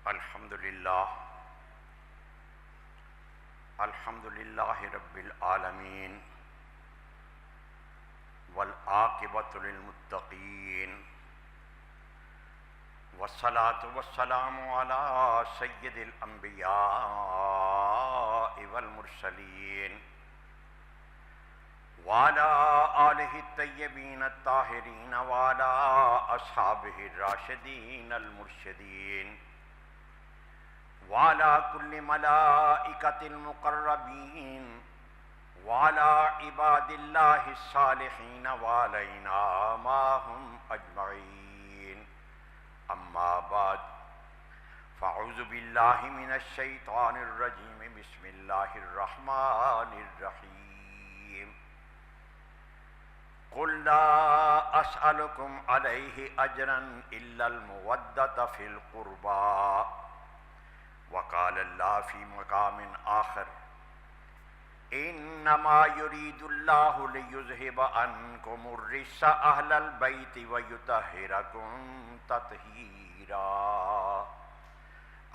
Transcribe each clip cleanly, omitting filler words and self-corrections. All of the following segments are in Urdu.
الحمد للہ رب العالمین والعاقبۃ للمتقین والصلاة والسلام علی سید الانبیاء والمرسلین وعلى آلہ الطیبین الطاہرین وعلى اصحابہ الراشدین المرشدین وعلى كل ملائكة المقربين وعلى عباد الله الصالحين وعلينا معهم أجمعين أما بعد فأعوذ بالله من الشيطان الرجيم بسم الله الرحمن الرحيم قل لا أسألكم عليه أجرا إلا المودة في القربى وقال الله في مقام آخر إنما يريد الله ليذهب عنكم الرجس أهل البيت ويطهركم تطهيرا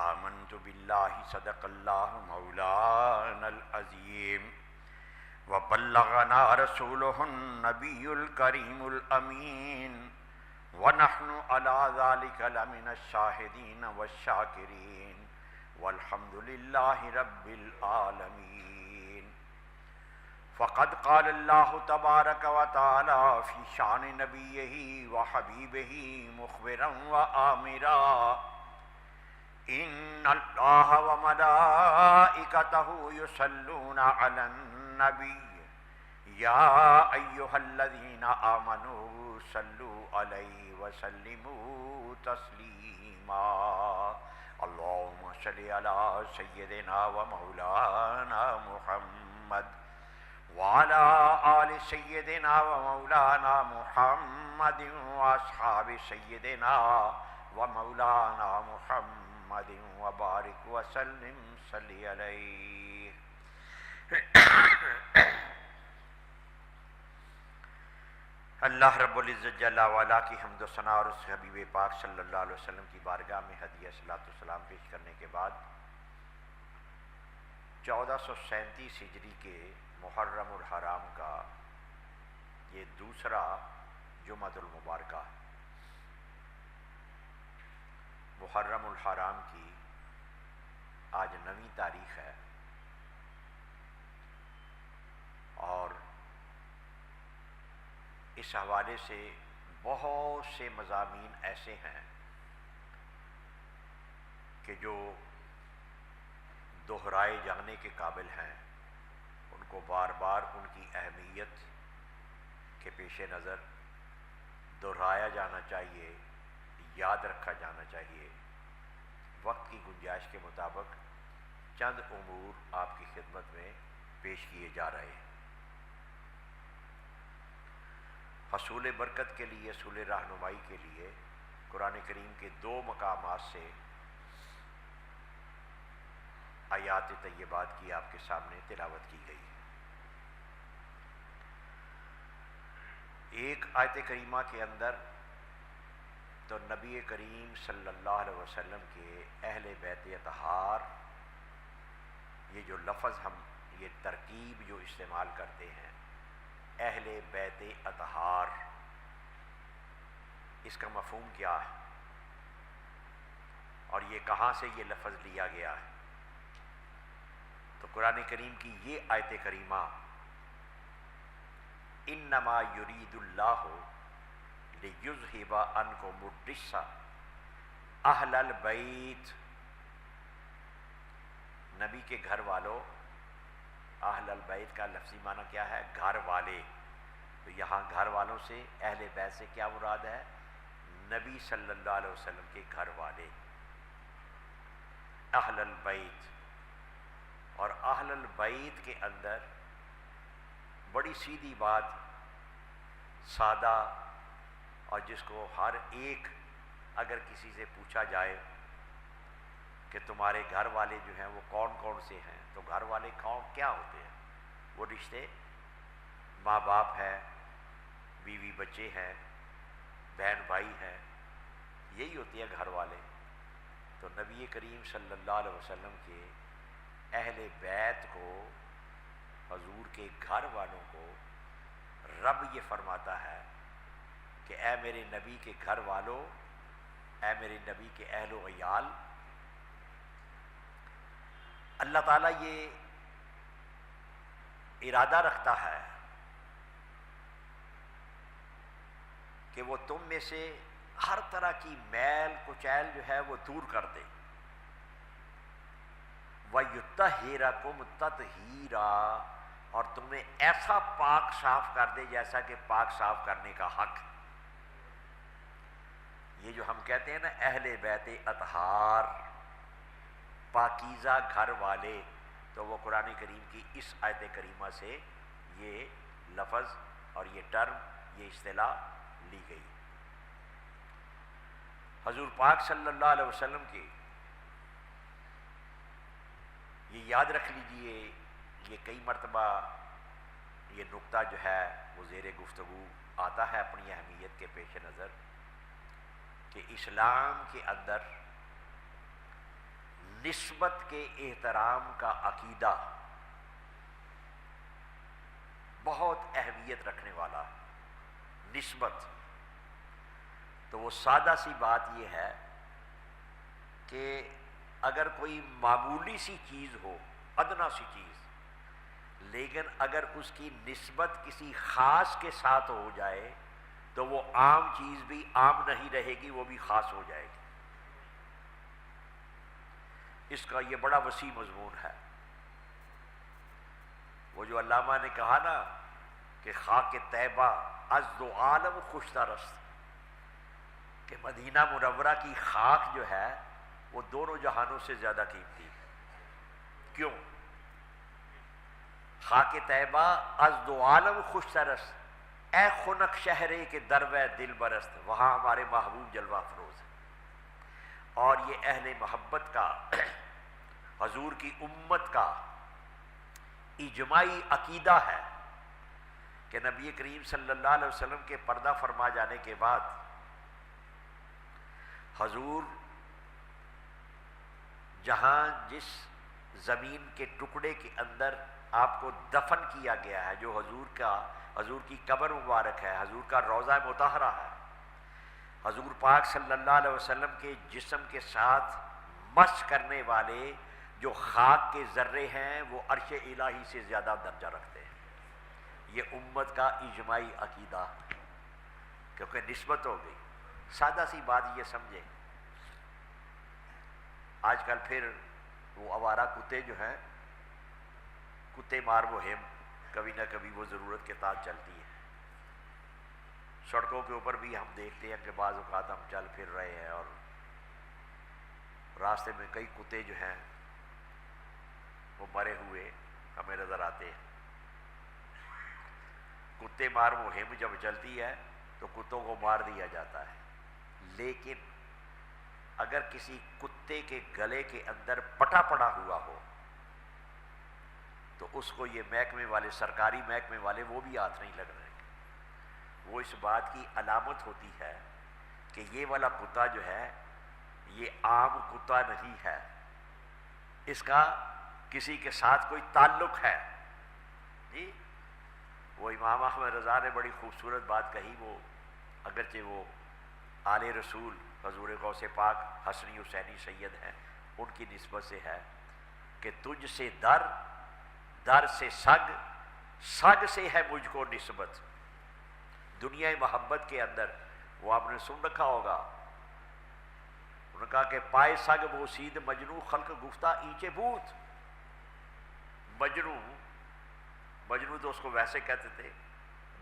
آمنت بالله صدق الله مولانا العظيم وبلغنا رسوله النبي الكريم الأمين ونحن على ذلك لمن الشاهدين والشاكرين والحمد لله رب العالمين فقد قال الله تبارك وتعالى في شان نبيه وحبيبه مخبرا وآمرا إن الله وملائكته يصلون على النبي يا أيها الذين آمنوا صلوا عليه وسلموا تسليما اللهم صل على سيدنا ومولانا محمد وعلى آل سيدنا ومولانا محمد وأصحاب سيدنا ومولانا محمد وبارك وسلم صل عليه اللہ رب العزت جل وعلا کی حمد و ثنا اور اس حبیب پاک صلی اللہ علیہ وسلم کی بارگاہ میں ہدیہ صلاۃ والسلام پیش کرنے کے بعد 1437 ہجری کے محرم الحرام کا یہ دوسرا جمعۃ المبارکہ ہے۔ محرم الحرام کی آج 9ویں تاریخ ہے اور اس حوالے سے بہت سے مضامین ایسے ہیں کہ جو دہرائے جانے کے قابل ہیں، ان کو بار بار ان کی اہمیت کے پیش نظر دہرایا جانا چاہیے، یاد رکھا جانا چاہیے۔ وقت کی گنجائش کے مطابق چند امور آپ کی خدمت میں پیش کیے جا رہے ہیں۔ حصول برکت کے لیے، حصول رہنمائی کے لیے قرآن کریم کے 2 مقامات سے آیات طیبات کی آپ کے سامنے تلاوت کی گئی۔ ایک آیت کریمہ کے اندر تو نبی کریم صلی اللہ علیہ وسلم کے اہل بیت اطہار، یہ جو لفظ ہم یہ ترکیب جو استعمال کرتے ہیں اہل بیت اطہار، اس کا مفہوم کیا ہے اور یہ کہاں سے یہ لفظ لیا گیا ہے؟ تو قرآن کریم کی یہ آیت کریمہ انما یرید اللہ لیذہب عنکم الرجس اہل البیت، نبی کے گھر والوں، اہل البیت کا لفظی معنی کیا ہے؟ گھر والے۔ تو یہاں گھر والوں سے، اہل بیت سے کیا مراد ہے؟ نبی صلی اللہ علیہ وسلم کے گھر والے، اہل البیت۔ اور اہل البیت کے اندر بڑی سیدھی بات، سادہ، اور جس کو ہر ایک اگر کسی سے پوچھا جائے کہ تمہارے گھر والے جو ہیں وہ کون کون سے ہیں، تو گھر والے کون کیا ہوتے ہیں؟ وہ رشتے ماں باپ ہے، بیوی بچے ہیں، بہن بھائی ہیں، یہی ہوتی ہے گھر والے۔ تو نبی کریم صلی اللہ علیہ وسلم کے اہل بیت کو، حضور کے گھر والوں کو رب یہ فرماتا ہے کہ اے میرے نبی کے گھر والوں، اے میرے نبی کے اہل و عیال، اللہ تعالیٰ یہ ارادہ رکھتا ہے کہ وہ تم میں سے ہر طرح کی میل کچیل جو ہے وہ دور کر دے، وَيُطَهِّرَكُمْ تَطْهِيرًا، اور تمہیں ایسا پاک صاف کر دے جیسا کہ پاک صاف کرنے کا حق۔ یہ جو ہم کہتے ہیں نا اہل بیت اطہار، پاکیزہ گھر والے، تو وہ قرآن کریم کی اس آیت کریمہ سے یہ لفظ اور یہ ٹرم، یہ اصطلاح لی گئی۔ حضور پاک صلی اللہ علیہ وسلم کی یہ یاد رکھ لیجئے، یہ کئی مرتبہ یہ نقطہ جو ہے وہ زیر گفتگو آتا ہے اپنی اہمیت کے پیش نظر، کہ اسلام کے اندر نسبت کے احترام کا عقیدہ بہت اہمیت رکھنے والا ہے۔ نسبت تو وہ سادہ سی بات یہ ہے کہ اگر کوئی معمولی سی چیز ہو، ادنا سی چیز، لیکن اگر اس کی نسبت کسی خاص کے ساتھ ہو جائے تو وہ عام چیز بھی عام نہیں رہے گی، وہ بھی خاص ہو جائے گی۔ اس کا یہ بڑا وسیع مضمون ہے۔ وہ جو علامہ نے کہا نا کہ خاک طیبہ از دو عالم خوشتر است، کہ مدینہ منورہ کی خاک جو ہے وہ دونوں جہانوں سے زیادہ قیمتی ہے۔ کیوں؟ خاک طیبہ از دو عالم خوشتر است، اے خنک شہرے کے دروے دل برست، وہاں ہمارے محبوب جلوہ افروز ہے۔ اور یہ اہل محبت کا، حضور کی امت کا اجماعی عقیدہ ہے کہ نبی کریم صلی اللہ علیہ وسلم کے پردہ فرما جانے کے بعد حضور جہاں جس زمین کے ٹکڑے کے اندر آپ کو دفن کیا گیا ہے، جو حضور کی قبر مبارک ہے، حضور کا روضہ مطہرہ ہے، حضور پاک صلی اللہ علیہ وسلم کے جسم کے ساتھ مس کرنے والے جو خاک کے ذرے ہیں وہ عرش الہی سے زیادہ درجہ رکھتے ہیں۔ یہ امت کا اجماعی عقیدہ، کیونکہ نسبت ہو گئی۔ سادہ سی بات یہ سمجھیں، آج کل پھر وہ آوارہ کتے جو ہیں، کتے مار مہم کبھی نہ کبھی وہ ضرورت کے تحت چلتی ہے۔ سڑکوں کے اوپر بھی ہم دیکھتے ہیں کہ بعض اوقات ہم چل پھر رہے ہیں اور راستے میں کئی کتے جو ہیں وہ مرے ہوئے ہمیں نظر آتے ہیں۔ کتے مار مہم جب چلتی ہے تو کتوں کو مار دیا جاتا ہے، لیکن اگر کسی کتے کے گلے کے اندر پٹا پڑا ہوا ہو تو اس کو یہ محکمے والے، سرکاری محکمے والے، وہ بھی ہاتھ نہیں لگ رہے۔ وہ اس بات کی علامت ہوتی ہے کہ یہ والا کتا جو ہے یہ عام کتا نہیں ہے، اس کا کسی کے ساتھ کوئی تعلق ہے۔ جی وہ امام احمد رضا نے بڑی خوبصورت بات کہی، وہ اگرچہ وہ آل رسول حضور غوث پاک حسنی حسینی سید ہیں، ان کی نسبت سے ہے کہ تجھ سے در، در سے سگ، سگ سے ہے مجھ کو نسبت۔ دنیا محبت کے اندر وہ آپ نے سن رکھا ہوگا، انہوں نے کہا کہ پائے سگ بوسید مجنو خلق گفتہ اینچے بوت۔ مجنو تو اس کو ویسے کہتے تھے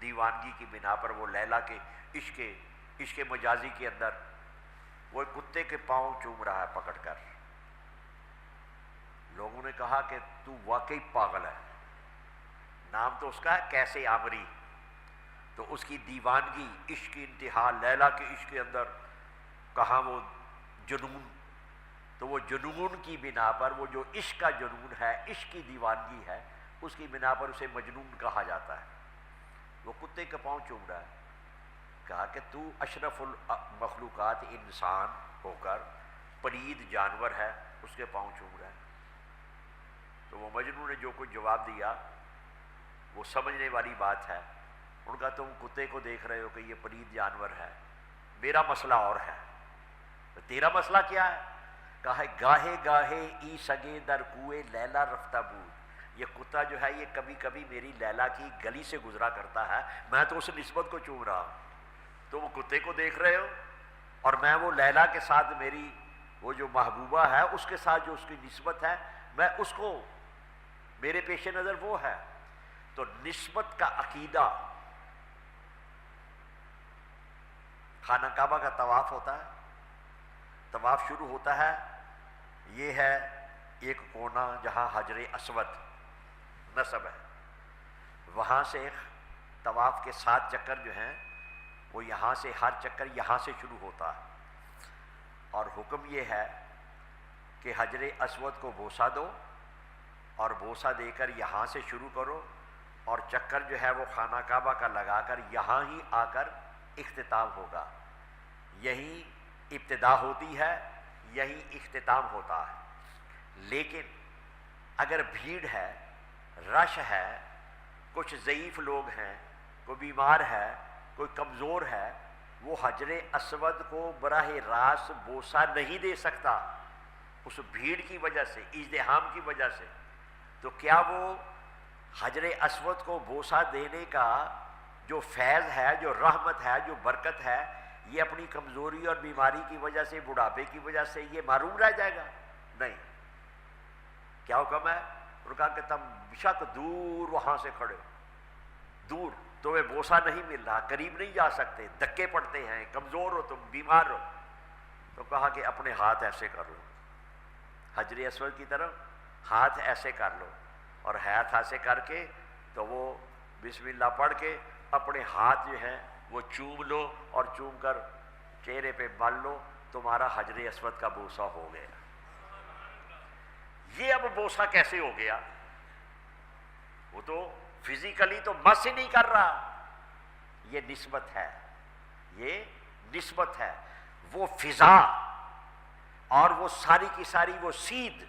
دیوانگی کی بنا پر، وہ لیلا کے عشق مجازی کے اندر وہ کتے کے پاؤں چوم رہا ہے پکڑ کر۔ لوگوں نے کہا کہ تو واقعی پاگل ہے، نام تو اس کا ہے کیسے آمری، تو اس کی دیوانگی، عشق کی انتہا، لیلا کے عشق کے اندر کہاں وہ جنون، تو وہ جنون کی بنا پر، وہ جو عشق کا جنون ہے، عشق کی دیوانگی ہے، اس کی بنا پر اسے مجنون کہا جاتا ہے۔ وہ کتے کے پاؤں چوم رہا ہے۔ کہا کہ تو اشرف المخلوقات انسان ہو کر پلید جانور ہے اس کے پاؤں چوم رہا ہے۔ تو وہ مجنون نے جو کچھ جواب دیا وہ سمجھنے والی بات ہے۔ ان کا تم کتے کو دیکھ رہے ہو کہ یہ پلید جانور ہے، میرا مسئلہ اور ہے، تو تیرا مسئلہ کیا ہے؟ کہا ہے گاہے گاہے ای سگے در کوئے لیلا رفتہ بود، یہ کتا جو ہے یہ کبھی کبھی میری لیلا کی گلی سے گزرا کرتا ہے، میں تو اس نسبت کو چوم رہا ہوں، تم کتے کو دیکھ رہے ہو اور میں وہ لیلا کے ساتھ میری وہ جو محبوبہ ہے اس کے ساتھ جو اس کی نسبت ہے میں اس کو میرے پیش نظر وہ ہے۔ تو نسبت کا عقیدہ، خانہ کعبہ کا طواف ہوتا ہے، طواف شروع ہوتا ہے، یہ ہے ایک کونا جہاں حجر اسود نصب ہے، وہاں سے طواف کے 7 چکر جو ہیں وہ یہاں سے ہر چکر یہاں سے شروع ہوتا ہے، اور حکم یہ ہے کہ حجر اسود کو بوسہ دو اور بوسہ دے کر یہاں سے شروع کرو، اور چکر جو ہے وہ خانہ کعبہ کا لگا کر یہاں ہی آ کر اختتام ہوگا، یہی ابتدا ہوتی ہے، یہی اختتام ہوتا ہے۔ لیکن اگر بھیڑ ہے، رش ہے، کچھ ضعیف لوگ ہیں، کوئی بیمار ہے، کوئی کمزور ہے، وہ حجر اسود کو براہ راست بوسہ نہیں دے سکتا اس بھیڑ کی وجہ سے، ازدحام کی وجہ سے، تو کیا وہ حجر اسود کو بوسہ دینے کا جو فیض ہے، جو رحمت ہے، جو برکت ہے، یہ اپنی کمزوری اور بیماری کی وجہ سے، بڑھاپے کی وجہ سے یہ محروم رہ جائے گا؟ نہیں۔ کیا حکم ہے؟ انہوں نے کہا کہ تم بشک دور وہاں سے کھڑے ہو، دور، تمہیں بوسہ نہیں مل رہا، قریب نہیں جا سکتے، دھکے پڑتے ہیں، کمزور ہو تم، بیمار ہو، تو کہا کہ اپنے ہاتھ ایسے کر لو، حجر اسود کی طرف ہاتھ ایسے کر لو، اور ہاتھ ایسے کر کے تو وہ بسم اللہ پڑھ کے اپنے ہاتھ جو ہیں وہ چوم لو، اور چوم کر چہرے پہ مل لو، تمہارا حجر اسود کا بوسہ ہو گیا۔ یہ اب بوسہ کیسے ہو گیا؟ وہ تو فزیکلی تو مس ہی نہیں کر رہا، یہ نسبت ہے، یہ نسبت ہے، وہ فضا اور وہ ساری کی ساری وہ سید،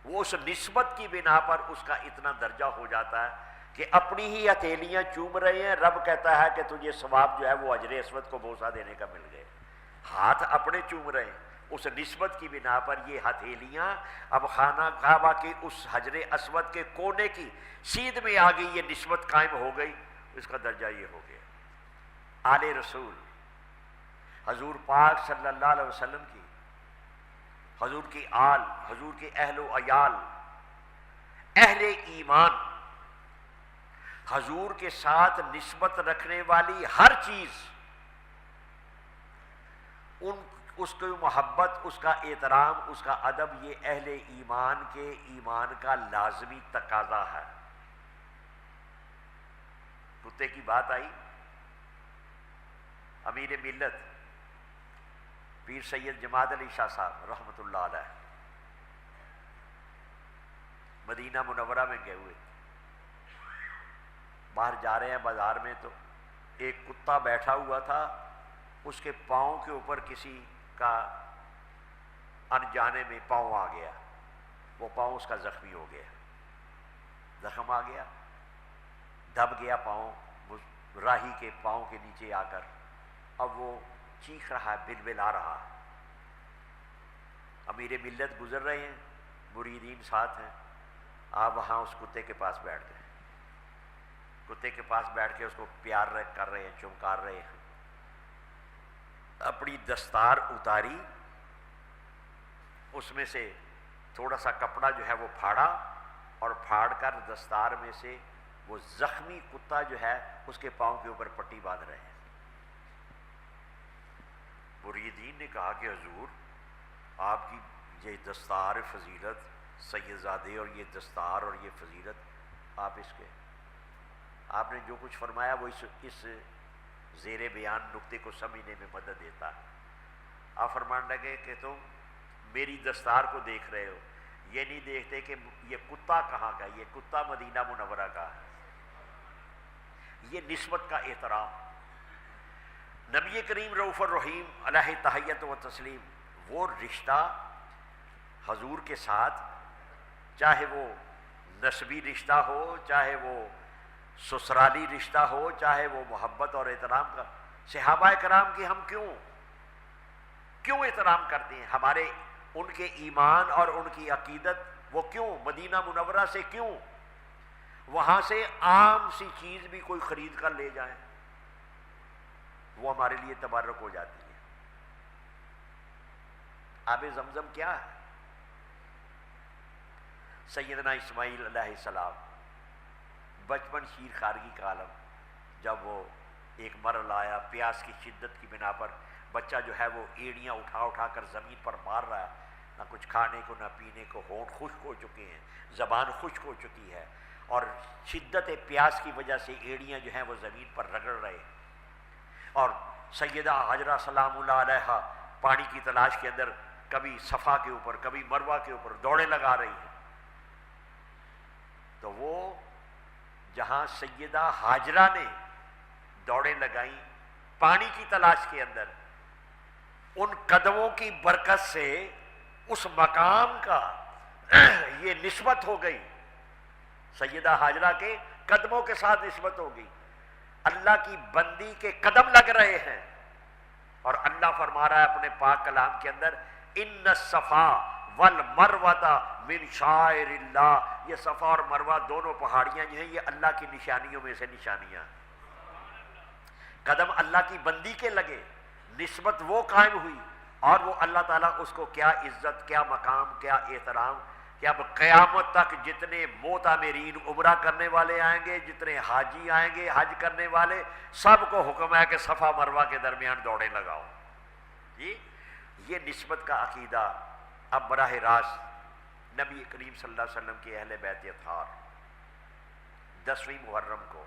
وہ اس نسبت کی بنا پر اس کا اتنا درجہ ہو جاتا ہے کہ اپنی ہی ہتھیلیاں چوم رہے ہیں، رب کہتا ہے کہ تجھے ثواب جو ہے وہ حجر اسود کو بوسہ دینے کا مل گئے، ہاتھ اپنے چوم رہے ہیں، اس نسبت کی بنا پر یہ ہتھیلیاں اب خانہ کعبہ کے اس حجر اسود کے کونے کی سیدھ میں آ گئی، یہ نسبت قائم ہو گئی، اس کا درجہ یہ ہو گیا۔ آل رسول حضور پاک صلی اللہ علیہ وسلم کی، حضور کی آل، حضور کے اہل و عیال، اہل ایمان، حضور کے ساتھ نسبت رکھنے والی ہر چیز، اس کی محبت، اس کا احترام، اس کا ادب، یہ اہل ایمان کے ایمان کا لازمی تقاضا ہے۔ کتے کی بات آئی، امیر ملت پیر سید جماعت علی شاہ صاحب رحمۃ اللہ علیہ مدینہ منورہ میں گئے ہوئے، باہر جا رہے ہیں بازار میں، تو ایک کتا بیٹھا ہوا تھا، اس کے پاؤں کے اوپر کسی کا انجانے میں پاؤں آ گیا، وہ پاؤں اس کا زخمی ہو گیا، زخم آ گیا، دب گیا پاؤں راہی کے پاؤں کے نیچے آ کر، اب وہ چیخ رہا ہے، بلبلا رہا ہے، امیر ملت گزر رہے ہیں، مریدین ساتھ ہیں، آپ وہاں اس کتے کے پاس بیٹھ گئے، کتے کے پاس بیٹھ کے اس کو پیار کر رہے ہیں، چمکار رہے ہیں، اپنی دستار اتاری، اس میں سے تھوڑا سا کپڑا جو ہے وہ پھاڑا، اور پھاڑ کر دستار میں سے وہ زخمی کتا جو ہے اس کے پاؤں کے اوپر پٹی باندھ رہے ہیں۔ مریدین نے کہا کہ حضور آپ کی یہ دستار فضیلت، سید زادے، اور یہ دستار اور یہ فضیلت، آپ اس کے، آپ نے جو کچھ فرمایا وہ اس زیر بیان نقطے کو سمجھنے میں مدد دیتا ہے۔ آپ فرمانے لگے کہ تم میری دستار کو دیکھ رہے ہو، یہ نہیں دیکھتے کہ یہ کتا کہاں کا، یہ کتا مدینہ منورہ کا ہے، یہ نسبت کا احترام۔ نبی کریم رؤوف الرحیم علیہ تحیت و تسلیم وہ رشتہ حضور کے ساتھ، چاہے وہ نسبی رشتہ ہو، چاہے وہ سسرالی رشتہ ہو، چاہے وہ محبت اور احترام کا، صحابہ کرام کی ہم کیوں احترام کرتے ہیں؟ ہمارے ان کے ایمان اور ان کی عقیدت، وہ کیوں مدینہ منورہ سے کیوں وہاں سے عام سی چیز بھی کوئی خرید کر لے جائیں، وہ ہمارے لیے تبرک ہو جاتی ہے۔ آب زمزم کیا ہے؟ سیدنا اسماعیل علیہ السلام بچپن شیر خارگی کا عالم، جب وہ ایک مرحلہ آیا، پیاس کی شدت کی بنا پر بچہ جو ہے وہ ایڑیاں اٹھا کر زمین پر مار رہا ہے، نہ کچھ کھانے کو نہ پینے کو، ہونٹ خشک ہو چکے ہیں، زبان خشک ہو چکی ہے، اور شدت پیاس کی وجہ سے ایڑیاں جو ہیں وہ زمین پر رگڑ رہے ہیں، اور سیدہ حاجرہ سلام اللہ علیہا پانی کی تلاش کے اندر کبھی صفا کے اوپر کبھی مروہ کے اوپر دوڑے لگا رہی ہیں۔ تو وہ جہاں سیدہ حاجرہ نے دوڑیں لگائیں پانی کی تلاش کے اندر، ان قدموں کی برکت سے اس مقام کا یہ نسبت ہو گئی، سیدہ حاجرہ کے قدموں کے ساتھ نسبت ہو گئی، اللہ کی بندی کے قدم لگ رہے ہیں، اور اللہ فرما رہا ہے اپنے پاک کلام کے اندر، ان الصفا والمروہ من شعائر اللہ، یہ صفا اور مروہ دونوں پہاڑیاں جو ہیں یہ اللہ کی نشانیوں میں سے نشانیاں، قدم اللہ کی بندی کے لگے، نسبت وہ قائم ہوئی، اور وہ اللہ تعالیٰ اس کو کیا عزت، کیا مقام، کیا احترام، کہ اب قیامت تک جتنے معتمرین عمرہ کرنے والے آئیں گے، جتنے حاجی آئیں گے حج کرنے والے، سب کو حکم ہے کہ صفا مروہ کے درمیان دوڑیں لگاؤ۔ جی یہ نسبت کا عقیدہ اب براہ راست نبی کریم صلی اللہ علیہ وسلم کے اہل بیت اطہار 10ویں محرم کو،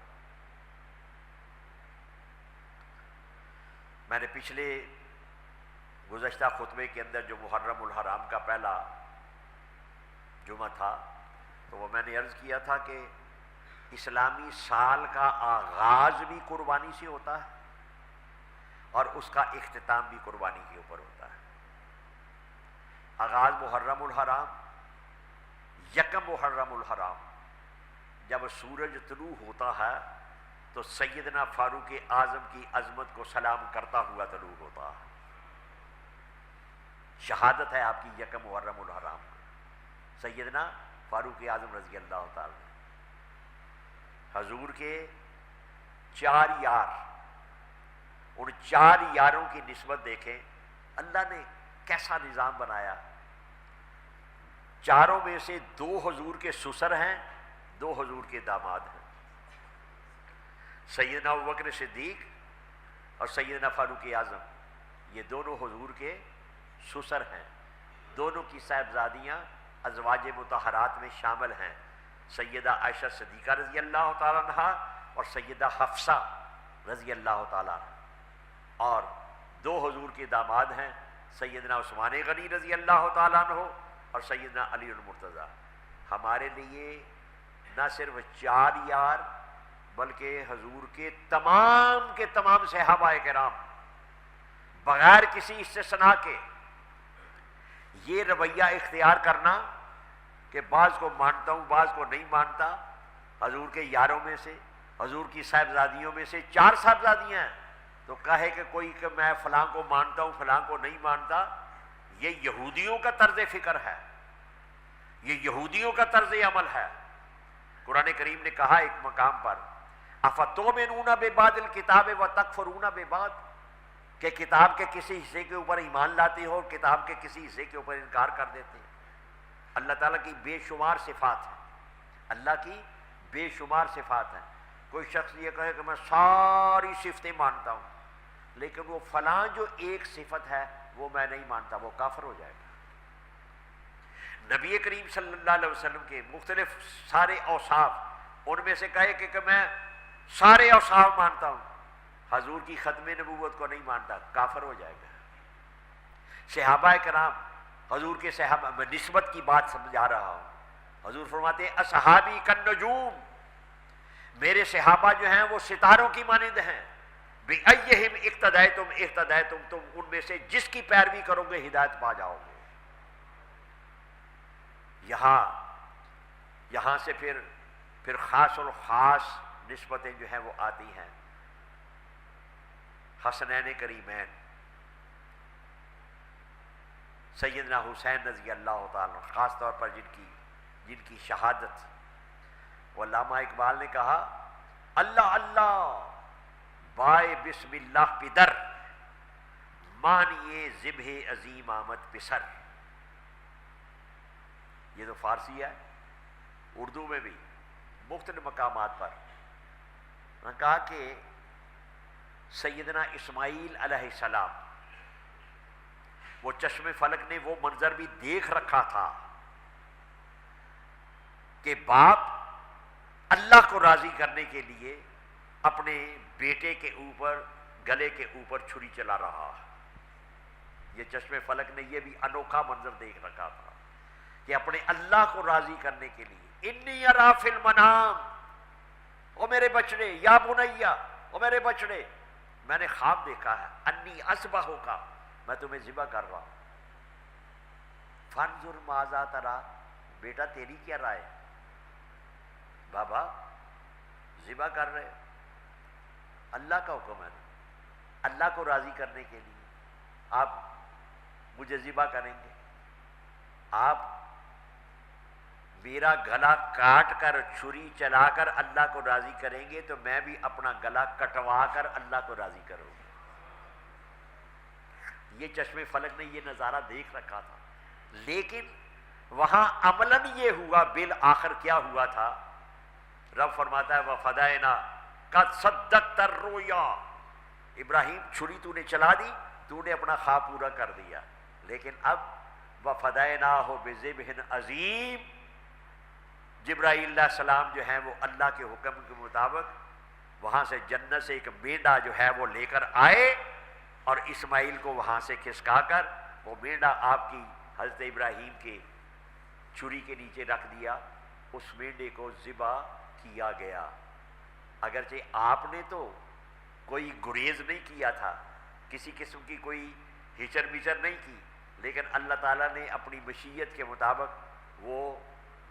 میں نے پچھلے گزشتہ خطبے کے اندر جو محرم الحرام کا پہلا جمعہ تھا، تو وہ میں نے عرض کیا تھا کہ اسلامی سال کا آغاز بھی قربانی سے ہوتا ہے اور اس کا اختتام بھی قربانی کے اوپر ہوتا ہے۔ آغاز محرم الحرام، یکم محرم الحرام، جب سورج طلوع ہوتا ہے تو سیدنا فاروق اعظم کی عظمت کو سلام کرتا ہوا طلوع ہوتا ہے، شہادت ہے آپ کی یکم محرم الحرام، سیدنا فاروق اعظم رضی اللہ تعالی، حضور کے 4 یار، ان 4 یاروں کی نسبت دیکھیں، اللہ نے کیسا نظام بنایا۔ 4 میں سے 2 حضور کے سسر ہیں، 2 حضور کے داماد ہیں، سیدنا ابوبکر صدیق اور سیدنا فاروق اعظم، یہ دونوں حضور کے سسر ہیں، دونوں کی صاحبزادیاں ازواج مطہرات میں شامل ہیں، سیدہ عائشہ صدیقہ رضی اللہ تعالیٰ عنہا اور سیدہ حفصہ رضی اللہ تعالیٰ عنہ، اور 2 حضور کے داماد ہیں، سیدنا عثمان غنی رضی اللہ تعالیٰ عنہ اور سیدنا علی المرتضیٰ۔ ہمارے لیے نہ صرف 4 یار بلکہ حضور کے تمام صحابہ کرام بغیر کسی استثناء کے یہ رویہ اختیار کرنا کہ بعض کو مانتا ہوں بعض کو نہیں مانتا، حضور کے یاروں میں سے، حضور کی صاحبزادیوں میں سے 4 صاحبزادیاں ہیں، تو کہے کہ کوئی کہ میں فلاں کو مانتا ہوں فلاں کو نہیں مانتا، یہ یہودیوں کا طرز فکر ہے، یہ یہودیوں کا طرز عمل ہے۔ قرآن کریم نے کہا ایک مقام پر، افتؤمنون ببعض الکتاب وتکفرون ببعض، کہ کتاب کے کسی حصے کے اوپر ایمان لاتے ہو، کتاب کے کسی حصے کے اوپر انکار کر دیتے ہیں۔ اللہ تعالیٰ کی بے شمار صفات ہیں، اللہ کی بے شمار صفات ہیں۔ کوئی شخص یہ کہے کہ میں ساری صفتیں مانتا ہوں لیکن وہ فلاں جو ایک صفت ہے وہ میں نہیں مانتا، وہ کافر ہو جائے گا۔ نبی کریم صلی اللہ علیہ وسلم کے مختلف سارے اوصاف، ان میں سے کہے کہ میں سارے اوصاف مانتا ہوں، حضور کی ختم نبوت کو نہیں مانتا، کافر ہو جائے گا۔ صحابہ کرام، حضور کے صحابہ، میں نسبت کی بات سمجھا رہا ہوں، حضور فرماتے ہیں اصحابی کالنجوم، میرے صحابہ جو ہیں وہ ستاروں کی مانند ہیں، بِأَيِّهِمْ اقتدیتم اہتدیتم، تم ان میں سے جس کی پیروی کرو گے ہدایت پا جاؤ گے۔ یہاں سے پھر خاص الخاص نسبتیں جو ہیں وہ آتی ہیں۔ حسنین کریمین سیدنا حسین رضی اللہ تعالیٰ خاص طور پر جن کی شہادت، وہ علامہ اقبال نے کہا اللہ اللہ بائے بسم اللہ پدر، مانیے ذبح عظیم آمد پسر۔ یہ تو فارسی ہے، اردو میں بھی مختلف مقامات پر نے کہا کہ سیدنا اسماعیل علیہ السلام، وہ چشم فلک نے وہ منظر بھی دیکھ رکھا تھا کہ باپ اللہ کو راضی کرنے کے لیے اپنے بیٹے کے اوپر گلے کے اوپر چھری چلا رہا۔ یہ چشم فلک نے یہ بھی انوکھا منظر دیکھ رکھا تھا کہ اپنے اللہ کو راضی کرنے کے لیے انی ارا فی المنام، او میرے بچڑے، یا بنیا، او میرے بچڑے، میں نے خواب دیکھا ہے، انی اصبحو کا، میں تمہیں ذبح کر رہا ہوں۔ فانظر ماذا ترا، بیٹا تیری کیا رائے؟ بابا ذبح کر رہے، اللہ کا حکم ہے، اللہ کو راضی کرنے کے لیے آپ مجھے ذبح کریں گے؟ آپ میرا گلا کاٹ کر چھری چلا کر اللہ کو راضی کریں گے تو میں بھی اپنا گلا کٹوا کر اللہ کو راضی کروں گا۔ یہ چشم فلک نے یہ نظارہ دیکھ رکھا تھا، لیکن وہاں عملاً یہ ہوا، بالآخر کیا ہوا تھا؟ رب فرماتا ہے وَفَدَيْنَا قَدْ صَدَّقْتَ الرُّؤْيَا، ابراہیم چھری تو نے چلا دی، تو نے اپنا خواب پورا کر دیا، لیکن اب وَفَدَيْنَاهُ بِذِبْحٍ عَظِيمٍ، جبرائیل علیہ السلام جو ہیں وہ اللہ کے حکم کے مطابق وہاں سے جنت سے ایک مینڈا جو ہے وہ لے کر آئے اور اسماعیل کو وہاں سے کھسکا کر وہ مینڈا آپ کی حضرت ابراہیم کے چھری کے نیچے رکھ دیا، اس مینڈے کو ذبح کیا گیا۔ اگرچہ آپ نے تو کوئی گریز نہیں کیا تھا، کسی قسم کی کوئی ہچر میچر نہیں کی، لیکن اللہ تعالیٰ نے اپنی مشیت کے مطابق وہ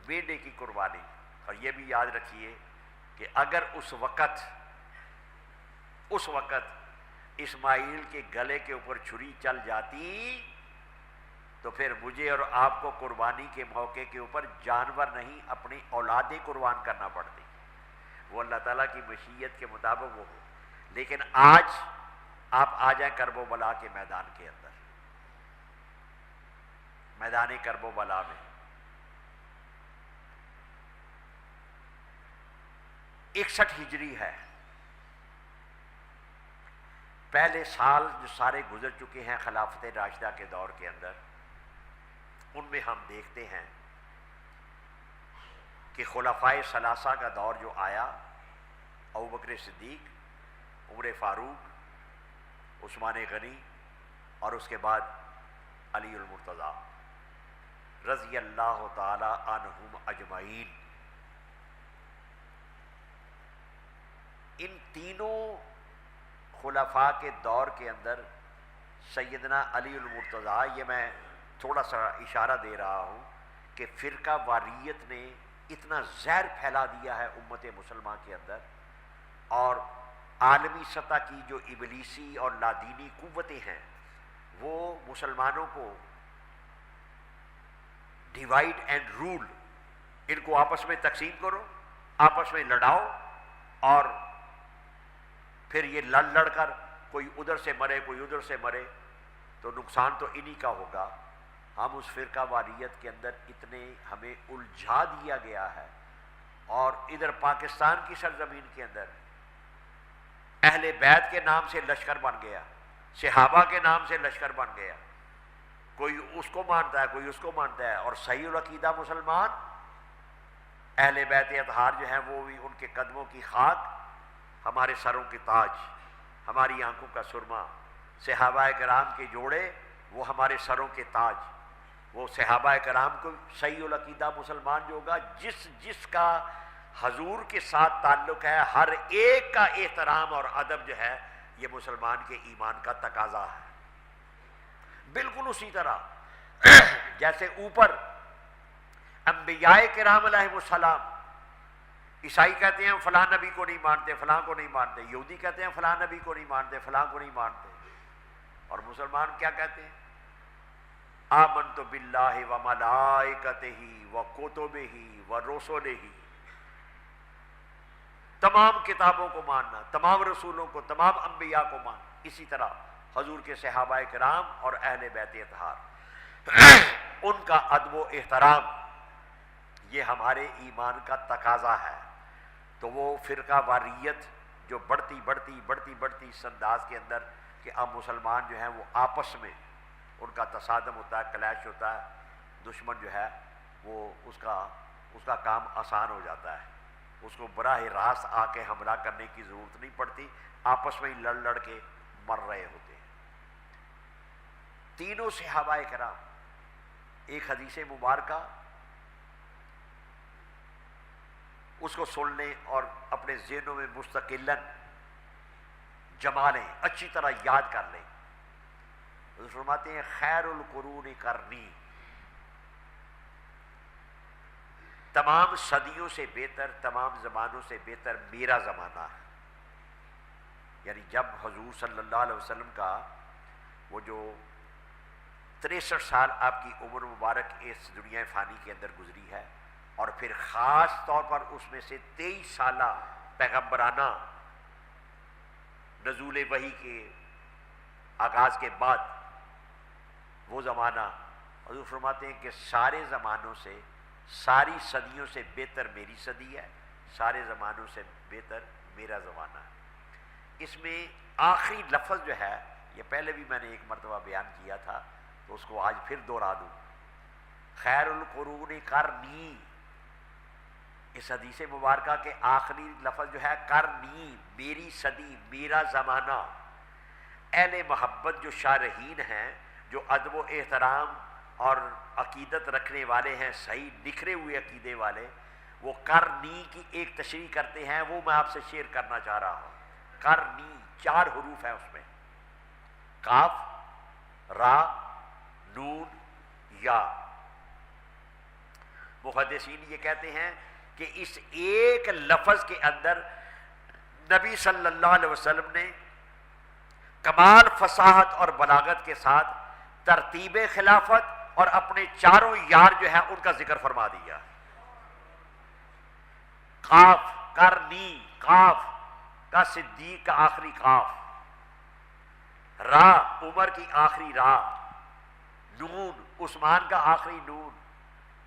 مینڈے کی قربانی۔ اور یہ بھی یاد رکھیے کہ اگر اس وقت اسماعیل کے گلے کے اوپر چھری چل جاتی تو پھر مجھے اور آپ کو قربانی کے موقع کے اوپر جانور نہیں اپنی اولادیں قربان کرنا پڑتی۔ وہ اللہ تعالیٰ کی مشیت کے مطابق وہ ہو۔ لیکن آج آپ آ جائیں کرب و بلا کے میدان کے اندر، میدان کرب و بلا میں 61 ہجری ہے، پہلے سال جو سارے گزر چکے ہیں خلافت راشدہ کے دور کے اندر، ان میں ہم دیکھتے ہیں کہ خلفائے ثلاثہ کا دور جو آیا، ابوبکر صدیق، عمر فاروق، عثمان غنی اور اس کے بعد علی المرتضیٰ رضی اللہ تعالی عنہم اجمعین، ان تینوں خلفاء کے دور کے اندر سیدنا علی المرتضیٰ، یہ میں تھوڑا سا اشارہ دے رہا ہوں کہ فرقہ واریت نے اتنا زہر پھیلا دیا ہے امت مسلمہ کے اندر، اور عالمی سطح کی جو ابلیسی اور لادینی قوتیں ہیں وہ مسلمانوں کو ڈیوائڈ اینڈ رول، ان کو آپس میں تقسیم کرو، آپس میں لڑاؤ، اور پھر یہ لڑ کر کوئی ادھر سے مرے کوئی ادھر سے مرے تو نقصان تو انہی کا ہوگا۔ ہم اس فرقہ واریت کے اندر اتنے ہمیں الجھا دیا گیا ہے، اور ادھر پاکستان کی سرزمین کے اندر اہل بیت کے نام سے لشکر بن گیا، صحابہ کے نام سے لشکر بن گیا، کوئی اس کو مانتا ہے کوئی اس کو مانتا ہے، اور صحیح العقیدہ مسلمان اہل بیت اطہار جو ہیں وہ بھی ان کے قدموں کی خاک، ہمارے سروں کے تاج، ہماری آنکھوں کا سرما، صحابہ کرام کے جوڑے وہ ہمارے سروں کے تاج، وہ صحابہ کرام کو صحیح العقیدہ مسلمان جو ہوگا، جس کا حضور کے ساتھ تعلق ہے، ہر ایک کا احترام اور ادب جو ہے یہ مسلمان کے ایمان کا تقاضا ہے. بالکل اسی طرح جیسے اوپر انبیاء کرام علیہ السلام، عیسائی کہتے ہیں فلاں نبی کو نہیں مانتے، فلاں کو نہیں مانتے، یہودی کہتے ہیں فلاں نبی کو نہیں مانتے، فلاں کو نہیں مانتے، اور مسلمان کیا کہتے ہیں؟ آمنت باللہ وملائکتہ وکتبہ ورسلہ. تمام کتابوں کو ماننا، تمام رسولوں کو، تمام انبیاء کو ماننا. اسی طرح حضور کے صحابہ کرام اور اہل بیت اطہار، ان کا ادب و احترام یہ ہمارے ایمان کا تقاضا ہے. تو وہ فرقہ واریت جو بڑھتی بڑھتی بڑھتی بڑھتی اس انداز کے اندر کہ اب مسلمان جو ہیں وہ آپس میں ان کا تصادم ہوتا ہے، کلیش ہوتا ہے، دشمن جو ہے وہ اس کا کام آسان ہو جاتا ہے، اس کو براہ راست آ کے حملہ کرنے کی ضرورت نہیں پڑتی، آپس میں ہی لڑ لڑ کے مر رہے ہوتے ہیں. تینوں صحابہ کرام ایک حدیث مبارکہ اس کو سن لیں اور اپنے ذہنوں میں مستقلاً جما لیں، اچھی طرح یاد کر لیں. حضور فرماتے ہیں خیر القرون قرنی، تمام صدیوں سے بہتر، تمام زمانوں سے بہتر میرا زمانہ ہے. یعنی جب حضور صلی اللہ علیہ وسلم کا وہ جو 63 سال آپ کی عمر مبارک اس دنیا فانی کے اندر گزری ہے، اور پھر خاص طور پر اس میں سے 23 سالہ پیغمبرانہ نزول وحی کے آغاز کے بعد وہ زمانہ، حضور فرماتے ہیں کہ سارے زمانوں سے، ساری صدیوں سے بہتر میری صدی ہے، سارے زمانوں سے بہتر میرا زمانہ ہے. اس میں آخری لفظ جو ہے یہ پہلے بھی میں نے ایک مرتبہ بیان کیا تھا تو اس کو آج پھر دوہرا دوں، خیر القرون قرنی. اس حدیث مبارکہ کے آخری لفظ جو ہے قرنی، میری صدی، میرا زمانہ. اہل محبت جو شارحین ہیں، جو ادب و احترام اور عقیدت رکھنے والے ہیں، صحیح نکھرے ہوئے عقیدے والے، وہ قرنی کی ایک تشریح کرتے ہیں، وہ میں آپ سے شیئر کرنا چاہ رہا ہوں. قرنی 4 حروف ہیں اس میں، کاف، را، نون، یا. محدثین یہ کہتے ہیں کہ اس ایک لفظ کے اندر نبی صلی اللہ علیہ وسلم نے کمال فصاحت اور بلاغت کے ساتھ ترتیب خلافت اور اپنے چاروں یار جو ہیں ان کا ذکر فرما دیا. قاف قرنی، قاف کا صدیق کا آخری قاف، را عمر کی آخری را، نون عثمان کا آخری نون،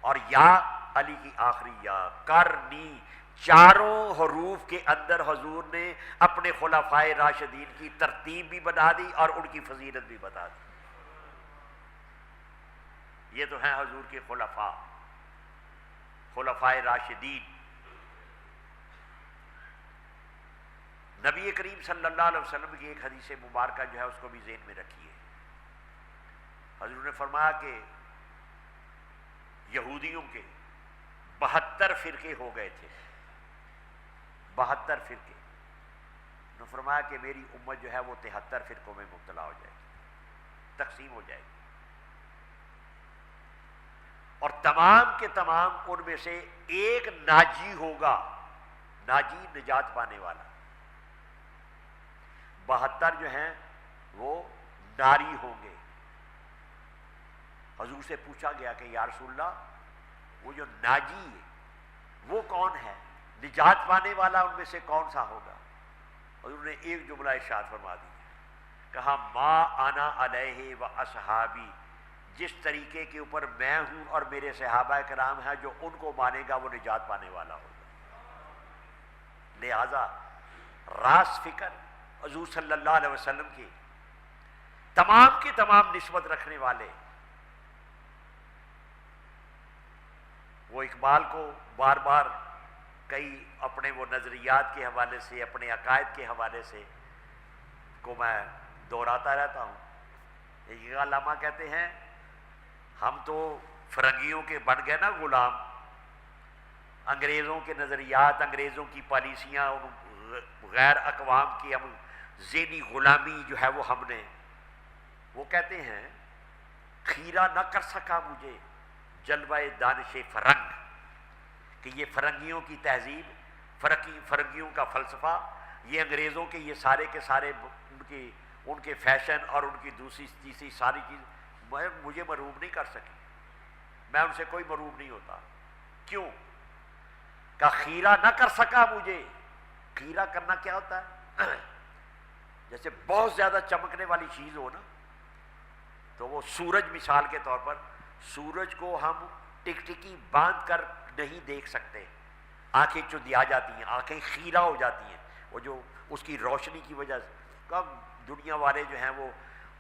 اور یا علی کی آخری یا. قرنی 4 حروف کے اندر حضور نے اپنے خلفائے راشدین کی ترتیب بھی بنا دی اور ان کی فضیلت بھی بتا دی. یہ تو ہیں حضور کے خلفائے راشدین. نبی کریم صلی اللہ علیہ وسلم کی ایک حدیث مبارکہ جو ہے اس کو بھی ذہن میں رکھیے. حضور نے فرمایا کہ یہودیوں کے 72 فرقے ہو گئے تھے، 72 فرقے. انہوں نے فرمایا کہ میری امت جو ہے وہ 73 فرقوں میں مبتلا ہو جائے گی، تقسیم ہو جائے گی، اور تمام کے تمام ان میں سے ایک ناجی ہوگا، ناجی نجات پانے والا. 72 جو ہیں وہ ناری ہوں گے. حضور سے پوچھا گیا کہ یا رسول اللہ وہ جو ناجی ہے وہ کون ہے، نجات پانے والا ان میں سے کون سا ہوگا؟ حضور نے ایک جملہ ارشاد فرما دی، کہا ما انا علیہ و اصحابی، جس طریقے کے اوپر میں ہوں اور میرے صحابہ کرام ہیں، جو ان کو مانے گا وہ نجات پانے والا ہوگا. لہذا راست فکر حضور صلی اللہ علیہ وسلم کی تمام کی تمام نسبت رکھنے والے، وہ اقبال کو بار بار کئی اپنے وہ نظریات کے حوالے سے، اپنے عقائد کے حوالے سے کو میں دہراتا رہتا ہوں. ایک علامہ کہتے ہیں ہم تو فرنگیوں کے بن گئے نا غلام، انگریزوں کے نظریات، انگریزوں کی پالیسیاں، غیر اقوام کی ہم ذہنی غلامی جو ہے وہ ہم نے، وہ کہتے ہیں خیرہ نہ کر سکا مجھے جلوہ دانش فرنگ، کہ یہ فرنگیوں کی تہذیب، فرنگیوں کا فلسفہ، یہ انگریزوں کے یہ سارے کے سارے ان کے فیشن اور ان کی دوسری تیسری ساری چیز مجھے مروب نہیں کر سکی، میں ان سے کوئی مروب نہیں ہوتا۔ کیوں؟ کہ خیرہ نہ کر سکا مجھے۔ خیرہ کرنا کیا ہوتا ہے؟ جیسے بہت زیادہ چمکنے والی چیز ہو نا، تو وہ سورج مثال کے طور پر، سورج کو ہم ٹکٹکی باندھ کر نہیں دیکھ سکتے، آنکھیں چندیا جاتی ہیں، آنکھیں خیرہ ہو جاتی ہیں، وہ جو اس کی روشنی کی وجہ سے۔ کب دنیا والے جو ہیں وہ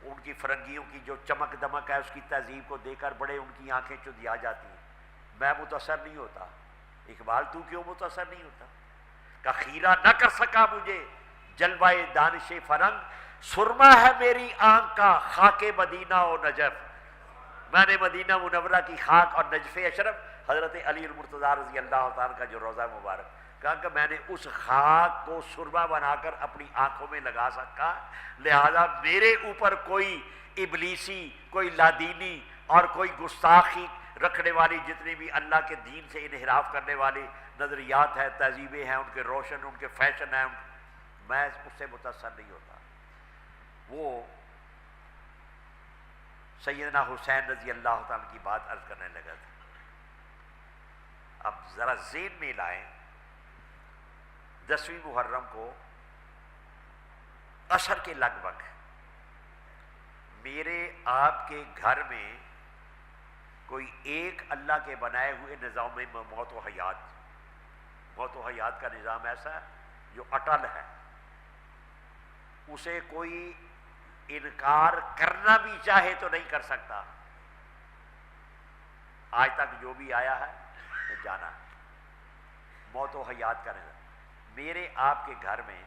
ان کی فرنگیوں کی جو چمک دمک ہے اس کی تہذیب کو دیکھ کر بڑے ان کی آنکھیں چندیا جاتی ہیں، میں متاثر نہیں ہوتا۔ اقبال تو کیوں متاثر نہیں ہوتا؟ کہ خیرہ نہ کر سکا مجھے جلوہ دانش فرنگ، سرما ہے میری آنکھ کا خاک مدینہ و نجف۔ میں نے مدینہ منورہ کی خاک اور نجف اشرف، حضرت علی المرتضیٰ رضی اللہ تعالیٰ کا جو روضہ مبارک، کہا کہ میں نے اس خاک کو سرما بنا کر اپنی آنکھوں میں لگا سکا، لہذا میرے اوپر کوئی ابلیسی، کوئی لادینی اور کوئی گستاخی رکھنے والی جتنی بھی اللہ کے دین سے انحراف کرنے والی نظریات ہیں، تہذیبیں ہیں، ان کے روشن، ان کے فیشن ہیں، میں اس سے متاثر نہیں ہوتا۔ وہ سیدنا حسین رضی اللہ تعالیٰ کی بات عرض کرنے لگا تھا۔ اب ذرا ذہن میں لائیں، 10ویں محرم کو عصر کے لگ بھگ میرے آپ کے گھر میں کوئی ایک اللہ کے بنائے ہوئے نظام میں موت و حیات کا نظام ایسا ہے جو اٹل ہے، اسے کوئی انکار کرنا بھی چاہے تو نہیں کر سکتا۔ آج تک جو بھی آیا ہے جانا، موت و حیات کا نظام۔ میرے آپ کے گھر میں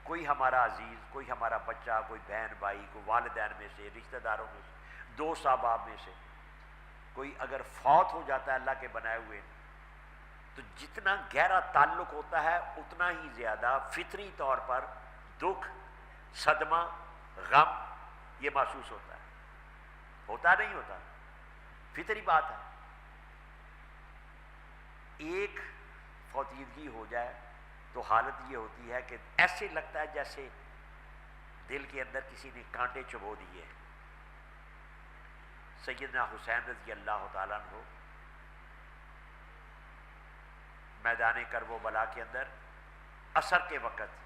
کوئی ہمارا عزیز، کوئی ہمارا بچہ، کوئی بہن بھائی، کوئی والدین میں سے، رشتہ داروں میں سے، دوست احباب میں سے کوئی اگر فوت ہو جاتا ہے اللہ کے بنائے ہوئے، تو جتنا گہرا تعلق ہوتا ہے اتنا ہی زیادہ فطری طور پر دکھ، صدمہ، غم یہ محسوس ہوتا ہے۔ ہوتا نہیں ہوتا؟ فطری بات ہے۔ ایک فوتیدگی ہو جائے تو حالت یہ ہوتی ہے کہ ایسے لگتا ہے جیسے دل کے اندر کسی نے کانٹے چبو دیے۔ سیدنا حسین رضی اللہ تعالیٰ عنہ میدان کربلا کے اندر عصر کے وقت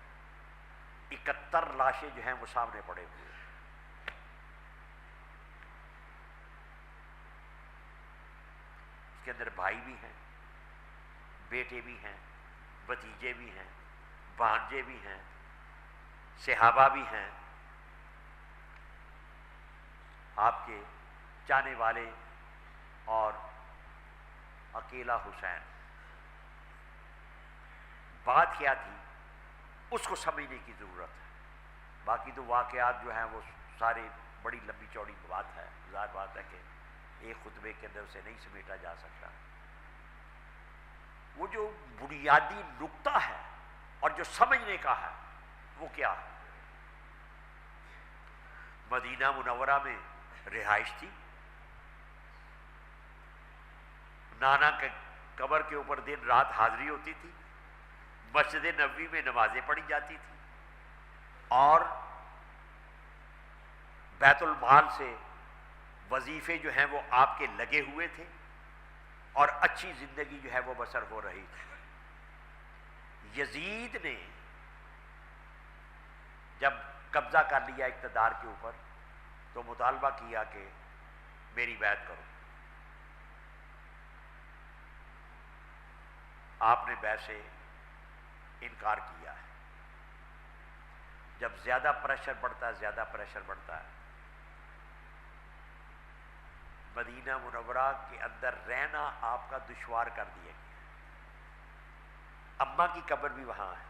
71 لاشیں جو ہیں وہ سامنے پڑے ہوئے، اس کے اندر بھائی بھی ہیں، بیٹے بھی ہیں، بھتیجے بھی ہیں، بھانجے بھی ہیں، صحابہ بھی ہیں، آپ کے چاہنے والے، اور اکیلا حسین۔ بات کیا تھی اس کو سمجھنے کی ضرورت ہے، باقی تو واقعات جو ہیں وہ سارے بڑی لمبی چوڑی بات ہے، ظاہر بات ہے کہ ایک خطبے کے اندر اسے نہیں سمیٹا جا سکتا۔ وہ جو بنیادی نقطہ ہے اور جو سمجھنے کا ہے وہ کیا ہے؟ مدینہ منورہ میں رہائش تھی، نانا کے قبر کے اوپر دن رات حاضری ہوتی تھی، مسجد نبوی میں نمازیں پڑھی جاتی تھی، اور بیت المال سے وظیفے جو ہیں وہ آپ کے لگے ہوئے تھے، اور اچھی زندگی جو ہے وہ بسر ہو رہی تھی۔ یزید نے جب قبضہ کر لیا اقتدار کے اوپر تو مطالبہ کیا کہ میری بیعت کرو۔ آپ نے بیعت سے انکار کیا ہے۔ جب زیادہ پریشر بڑھتا ہے، زیادہ پریشر بڑھتا ہے، مدینہ منورہ کے اندر رہنا آپ کا دشوار کر دیا گیا۔ اماں کی قبر بھی وہاں ہے،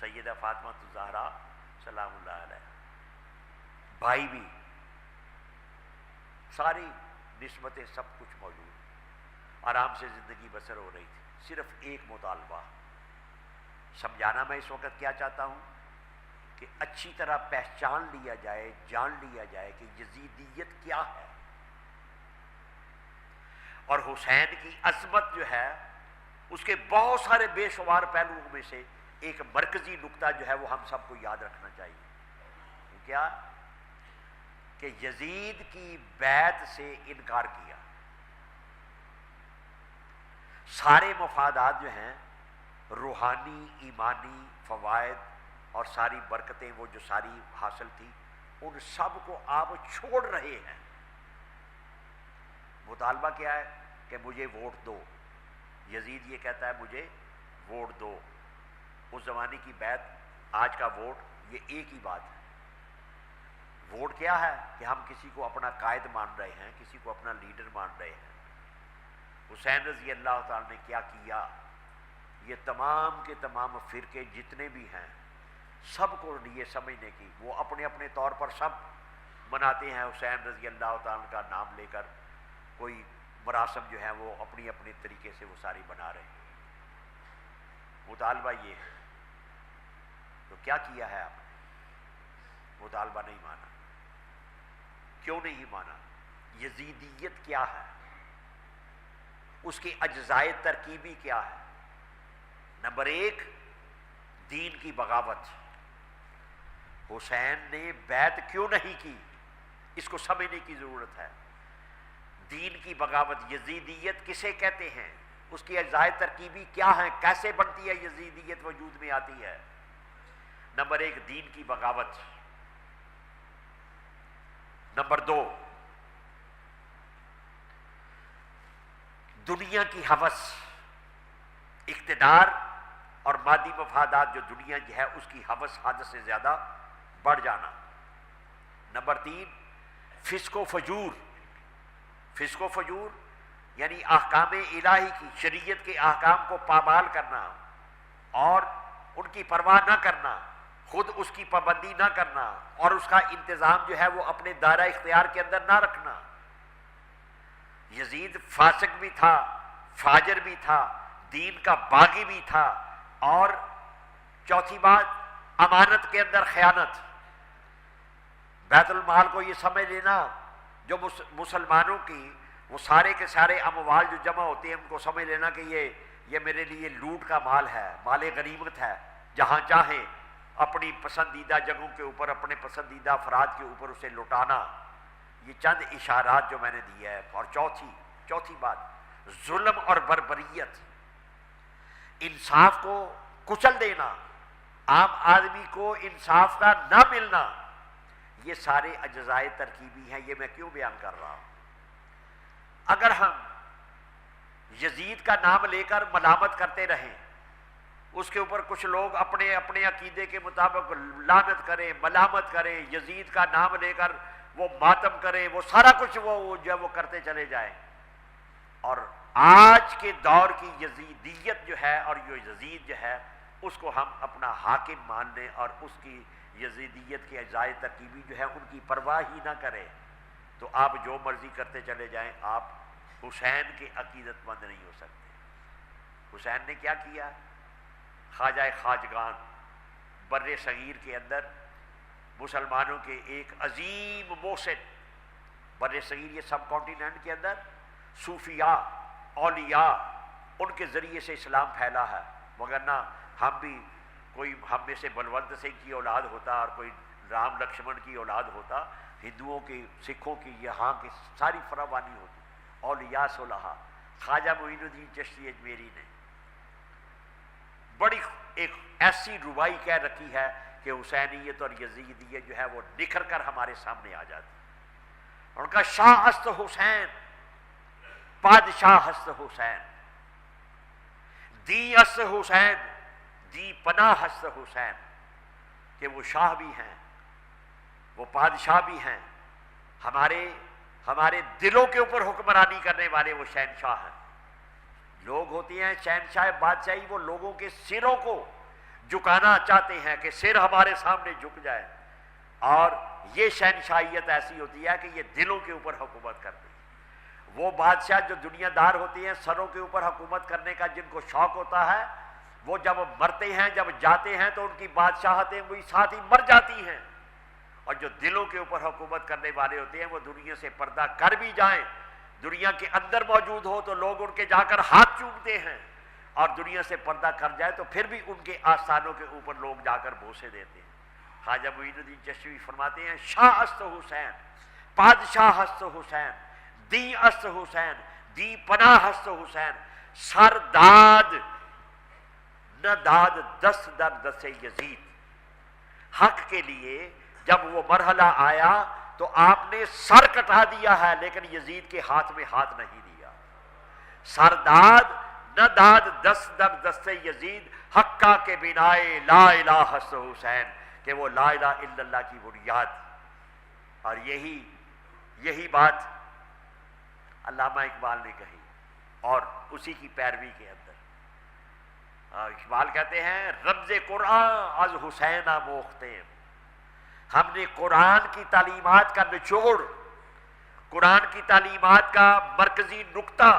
سیدہ فاطمہ الزہرا سلام اللہ علیہ، بھائی بھی، ساری نسبتیں، سب کچھ موجود، آرام سے زندگی بسر ہو رہی تھی۔ صرف ایک مطالبہ سمجھانا میں اس وقت کیا چاہتا ہوں کہ اچھی طرح پہچان لیا جائے، جان لیا جائے کہ یزیدیت کیا ہے، اور حسین کی عظمت جو ہے اس کے بہت سارے بے شمار پہلوؤں میں سے ایک مرکزی نقطہ جو ہے وہ ہم سب کو یاد رکھنا چاہیے، کیا کہ یزید کی بیعت سے انکار کیا۔ سارے مفادات جو ہیں روحانی ایمانی فوائد اور ساری برکتیں وہ جو ساری حاصل تھی ان سب کو آپ چھوڑ رہے ہیں۔ مطالبہ کیا ہے کہ مجھے ووٹ دو، یزید یہ کہتا ہے مجھے ووٹ دو۔ اس زمانے کی بیعت، آج کا ووٹ، یہ ایک ہی بات ہے۔ ووٹ کیا ہے کہ ہم کسی کو اپنا قائد مان رہے ہیں، کسی کو اپنا لیڈر مان رہے ہیں۔ حسین رضی اللہ تعالیٰ نے کیا کیا، یہ تمام کے تمام فرقے جتنے بھی ہیں سب کو یہ سمجھنے کی، وہ اپنے اپنے طور پر سب مناتے ہیں حسین رضی اللہ تعالیٰ کا نام لے کر، کوئی مراسم جو ہیں وہ اپنی اپنی طریقے سے وہ ساری بنا رہے ہیں۔ مطالبہ یہ ہے، تو کیا کیا ہے آپ نے؟ مطالبہ نہیں مانا۔ کیوں نہیں مانا؟ یزیدیت کیا ہے، اس کے اجزائے ترکیبی کیا ہے؟ نمبر ایک، دین کی بغاوت۔ حسین نے بیعت کیوں نہیں کی، اس کو سمجھنے کی ضرورت ہے۔ دین کی بغاوت، یزیدیت کسے کہتے ہیں، اس کی اجزائے ترکیبی کیا ہیں، کیسے بنتی ہے یزیدیت، وجود میں آتی ہے؟ نمبر ایک، دین کی بغاوت۔ نمبر دو، دنیا کی ہوس، اقتدار اور مادی مفادات، جو دنیا کی ہے اس کی ہوس حد سے زیادہ بڑھ جانا۔ نمبر تین، فسق و فجور۔ فسق و فجور یعنی احکام الہی کی، شریعت کے احکام کو پامال کرنا اور ان کی پرواہ نہ کرنا، خود اس کی پابندی نہ کرنا اور اس کا انتظام جو ہے وہ اپنے دائرہ اختیار کے اندر نہ رکھنا۔ یزید فاسق بھی تھا، فاجر بھی تھا، دین کا باغی بھی تھا، اور چوتھی بات، امانت کے اندر خیانت۔ بیت المال کو یہ سمجھ لینا، جو مسلمانوں کی وہ سارے کے سارے اموال جو جمع ہوتے ہیں ان کو سمجھ لینا کہ یہ میرے لیے لوٹ کا مال ہے، مال غنیمت ہے، جہاں چاہیں اپنی پسندیدہ جگہوں کے اوپر اپنے پسندیدہ افراد کے اوپر اسے لٹانا۔ یہ چند اشارات جو میں نے دی ہے۔ اور چوتھی بات، ظلم اور بربریت، انصاف کو کچل دینا، عام آدمی کو انصاف کا نہ ملنا، یہ سارے اجزائے ترکیبی ہیں۔ یہ میں کیوں بیان کر رہا ہوں؟ اگر ہم یزید کا نام لے کر ملامت کرتے رہیں، اس کے اوپر کچھ لوگ اپنے اپنے عقیدے کے مطابق لعنت کریں، ملامت کریں، یزید کا نام لے کر وہ ماتم کریں، وہ سارا کچھ وہ جو وہ کرتے چلے جائیں، اور آج کے دور کی یزیدیت جو ہے اور جو یزید جو ہے اس کو ہم اپنا حاکم مان لیں اور اس کی یزیدیت کے اجزائے ترکیبی جو ہے ان کی پرواہ ہی نہ کریں، تو آپ جو مرضی کرتے چلے جائیں، آپ حسین کے عقیدت مند نہیں ہو سکتے۔ حسین نے کیا کیا؟ خواجہ خواجگان، بر صغیر کے اندر مسلمانوں کے ایک عظیم محسن، بر صغیر یہ سب کانٹیننٹ کے اندر صوفیاء، اولیاء، ان کے ذریعے سے اسلام پھیلا ہے، وگرنہ ہم بھی کوئی ہم میں سے بلونت سنگھ کی اولاد ہوتا اور کوئی رام لکشمن کی اولاد ہوتا، ہندوؤں کی، سکھوں کی، یہاں کی ساری فراوانی ہوتی، اولیاء صلحاء۔ خواجہ معین الدین چشتی اجمیری نے بڑی ایک ایسی ربائی کہہ رکھی ہے کہ حسینیت اور یزیدیت جو ہے وہ نکھر کر ہمارے سامنے آ جاتی۔ ان کا شاہ است حسین، بادشاہ است حسین، دی است حسین، دی پناہ است حسین، کہ وہ شاہ بھی ہیں، وہ بادشاہ بھی ہیں، ہمارے دلوں کے اوپر حکمرانی کرنے والے وہ شہنشاہ ہیں۔ لوگ ہوتے ہیں شہنشاہ بادشاہی، وہ لوگوں کے سروں کو جھکانا چاہتے ہیں کہ سر ہمارے سامنے جھک جائے، اور یہ شہنشاہیت ایسی ہوتی ہے کہ یہ دلوں کے اوپر حکومت کرتی ہے۔ وہ بادشاہ جو دنیا دار ہوتے ہیں، سروں کے اوپر حکومت کرنے کا جن کو شوق ہوتا ہے، وہ جب مرتے ہیں، جب جاتے ہیں تو ان کی بادشاہتیں وہی ساتھ ہی مر جاتی ہیں، اور جو دلوں کے اوپر حکومت کرنے والے ہوتے ہیں وہ دنیا سے پردہ کر بھی جائیں، دنیا کے اندر موجود ہو تو لوگ ان کے جا کر ہاتھ چومتے ہیں، اور دنیا سے پردہ کر جائے تو پھر بھی ان کے آستانوں کے اوپر لوگ جا کر بوسے دیتے ہیں۔ خواجہ معین الدین چشتی فرماتے ہیں شاہ است حسین، بادشاہ است حسین، دی است حسین، دی پناہ است حسین، سر داد نہ داد دست در دست یزید۔ حق کے لیے جب وہ مرحلہ آیا تو آپ نے سر کٹا دیا ہے، لیکن یزید کے ہاتھ میں ہاتھ نہیں دیا۔ سر داد نہ داد دست در دست یزید، حقہ کے بنائے لا الہ است حسین، کہ وہ لا الہ الا اللہ کی بنیاد۔ اور یہی بات علامہ اقبال نے کہی، اور اسی کی پیروی کے اندر اقبال کہتے ہیں رمز قرآن از حسین موختے، ہم نے قرآن کی تعلیمات کا نچوڑ، قرآن کی تعلیمات کا مرکزی نقطہ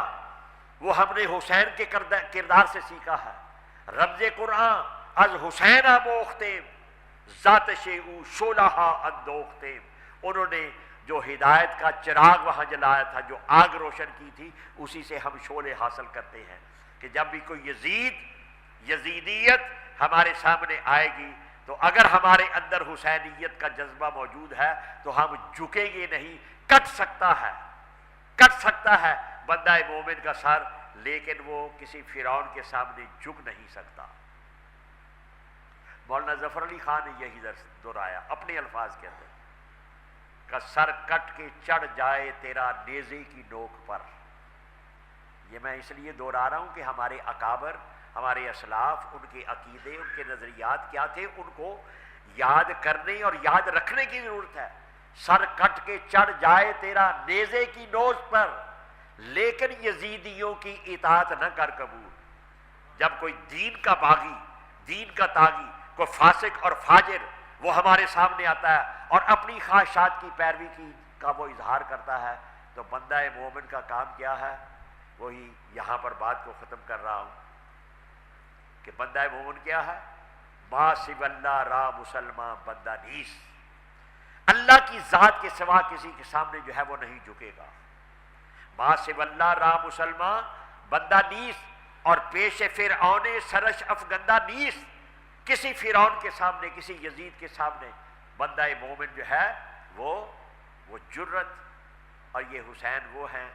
وہ ہم نے حسین کے کردار سے سیکھا ہے۔ رمز قرآن از حسین موختے، ذات شیعو شولہ اندوختے، انہوں نے جو ہدایت کا چراغ وہاں جلایا تھا، جو آگ روشن کی تھی، اسی سے ہم شعلے حاصل کرتے ہیں کہ جب بھی کوئی یزیدیت ہمارے سامنے آئے گی تو اگر ہمارے اندر حسینیت کا جذبہ موجود ہے تو ہم جھکیں گے نہیں۔ کٹ سکتا ہے بندہ مومن کا سر، لیکن وہ کسی فرعون کے سامنے جھک نہیں سکتا۔ مولانا ظفر علی خان نے یہی درس دہرایا اپنے الفاظ کے اندر کہ سر کٹ کے چڑھ جائے تیرا نیزے کی نوک پر۔ یہ میں اس لیے دہرا رہا ہوں کہ ہمارے اکابر، ہمارے اسلاف، ان کے عقیدے، ان کے نظریات کیا تھے، ان کو یاد کرنے اور یاد رکھنے کی ضرورت ہے۔ سر کٹ کے چڑھ جائے تیرا نیزے کی نوک پر، لیکن یزیدیوں کی اطاعت نہ کر قبول۔ جب کوئی دین کا باغی، دین کا طاغی، کوئی فاسق اور فاجر وہ ہمارے سامنے آتا ہے اور اپنی خواہشات کی پیروی کا وہ اظہار کرتا ہے، تو بندہ مومن کا کام کیا ہے؟ وہی یہاں پر بات کو ختم کر رہا ہوں کہ بندہ مومن کیا ہے؟ ما سوی اللہ را مسلمان بندہ نیس، اللہ کی ذات کے سوا کسی کے سامنے جو ہے وہ نہیں جھکے گا۔ ما سوی اللہ را مسلمان بندہ نیس، اور پیش فرعون سرش افگندہ نیس، کسی فرعون کے سامنے، کسی یزید کے سامنے بندہ مومن جو ہے وہ جرت۔ اور یہ حسین وہ ہیں،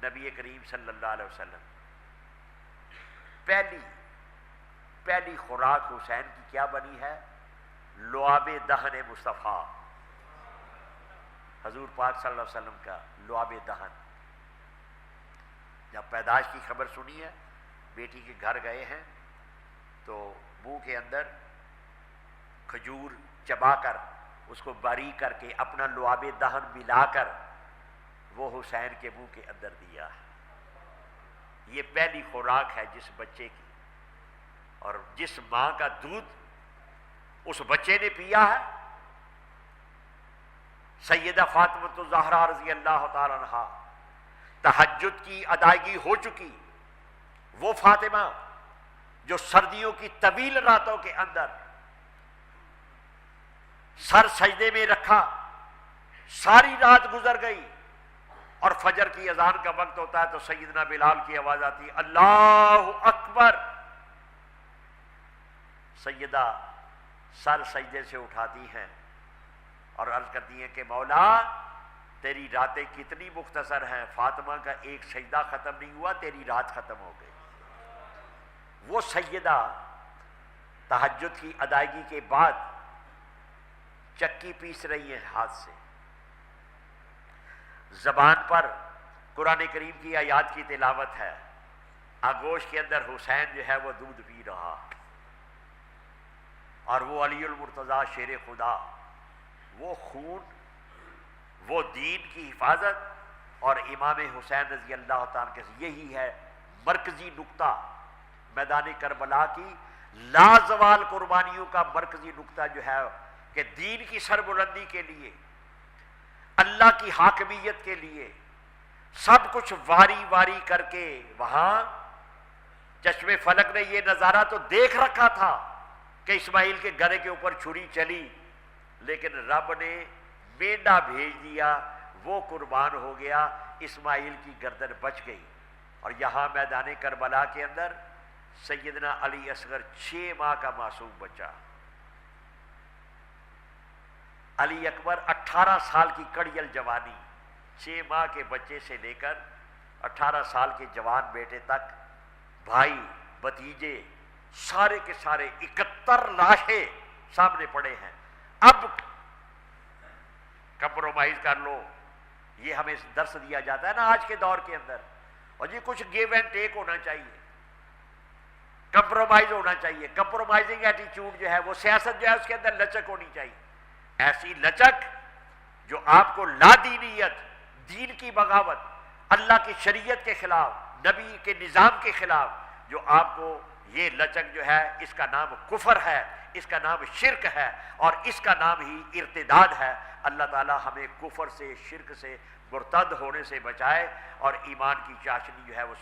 نبی کریم صلی اللہ علیہ وسلم پہلی خوراک حسین کی کیا بنی ہے؟ لعاب دہن مصطفیٰ، حضور پاک صلی اللہ علیہ وسلم کا لعاب دہن۔ جب پیدائش کی خبر سنی ہے، بیٹی کے گھر گئے ہیں تو منہ کے اندر کھجور چبا کر اس کو باریک کر کے اپنا لعاب دہن ملا کر وہ حسین کے منہ کے اندر دیا ہے۔ یہ پہلی خوراک ہے جس بچے کی، اور جس ماں کا دودھ اس بچے نے پیا ہے، سیدہ فاطمہ الزہرا رضی اللہ تعالی عنہا، تہجد کی ادائیگی ہو چکی، وہ فاطمہ جو سردیوں کی طویل راتوں کے اندر سر سجدے میں رکھا، ساری رات گزر گئی، اور فجر کی اذان کا وقت ہوتا ہے تو سیدنا بلال کی آواز آتی ہے اللہ اکبر، سیدہ سر سجدے سے اٹھاتی ہیں اور عرض کرتی ہیں کہ مولا تیری راتیں کتنی مختصر ہیں، فاطمہ کا ایک سجدہ ختم نہیں ہوا، تیری رات ختم ہو گئی۔ وہ سیدہ تہجد کی ادائیگی کے بعد چکی پیس رہی ہیں ہاتھ سے، زبان پر قرآن کریم کی آیات کی تلاوت ہے، آغوش کے اندر حسین جو ہے وہ دودھ پی رہا، اور وہ علی المرتضیٰ شیر خدا، وہ خون، وہ دین کی حفاظت، اور امام حسین رضی اللہ تعالیٰ کے، یہی ہے مرکزی نقطہ میدان کربلا کی لازوال قربانیوں کا مرکزی نقطہ جو ہے کہ دین کی سربلندی کے لیے، اللہ کی حاکمیت کے لیے سب کچھ واری واری کر کے وہاں چشم فلک نے یہ نظارہ تو دیکھ رکھا تھا کہ اسماعیل کے گلے کے اوپر چھری چلی، لیکن رب نے مینڈا بھیج دیا، وہ قربان ہو گیا، اسماعیل کی گردن بچ گئی۔ اور یہاں میدان کربلا کے اندر سیدنا علی اصغر 6 ماہ کا معصوم بچہ، علی اکبر 18 سال کی کڑیل جوانی، 6 ماہ کے بچے سے لے کر 18 سال کے جوان بیٹے تک، بھائی بھتیجے سارے کے سارے 71 لاشیں سامنے پڑے ہیں۔ اب کمپرومائز کر لو، یہ ہمیں درس دیا جاتا ہے نا آج کے دور کے اندر، اور یہ کچھ گیو اینڈ ٹیک ہونا چاہیے، کمپرومائز ہونا چاہیے۔ کمپرومائزنگ ایٹیچیوڈ جو ہے وہ سیاست جو ہے اس کے اندر لچک ہونی چاہیے، ایسی لچک جو آپ کو لا دینیت، دین کی بغاوت، اللہ کی شریعت کے خلاف، نبی کے نظام کے خلاف، جو آپ کو یہ لچک جو ہے اس کا نام کفر ہے، اس کا نام شرک ہے، اور اس کا نام ہی ارتداد ہے۔ اللہ تعالی ہمیں کفر سے، شرک سے، مرتد ہونے سے بچائے، اور ایمان کی چاشنی جو ہے وہ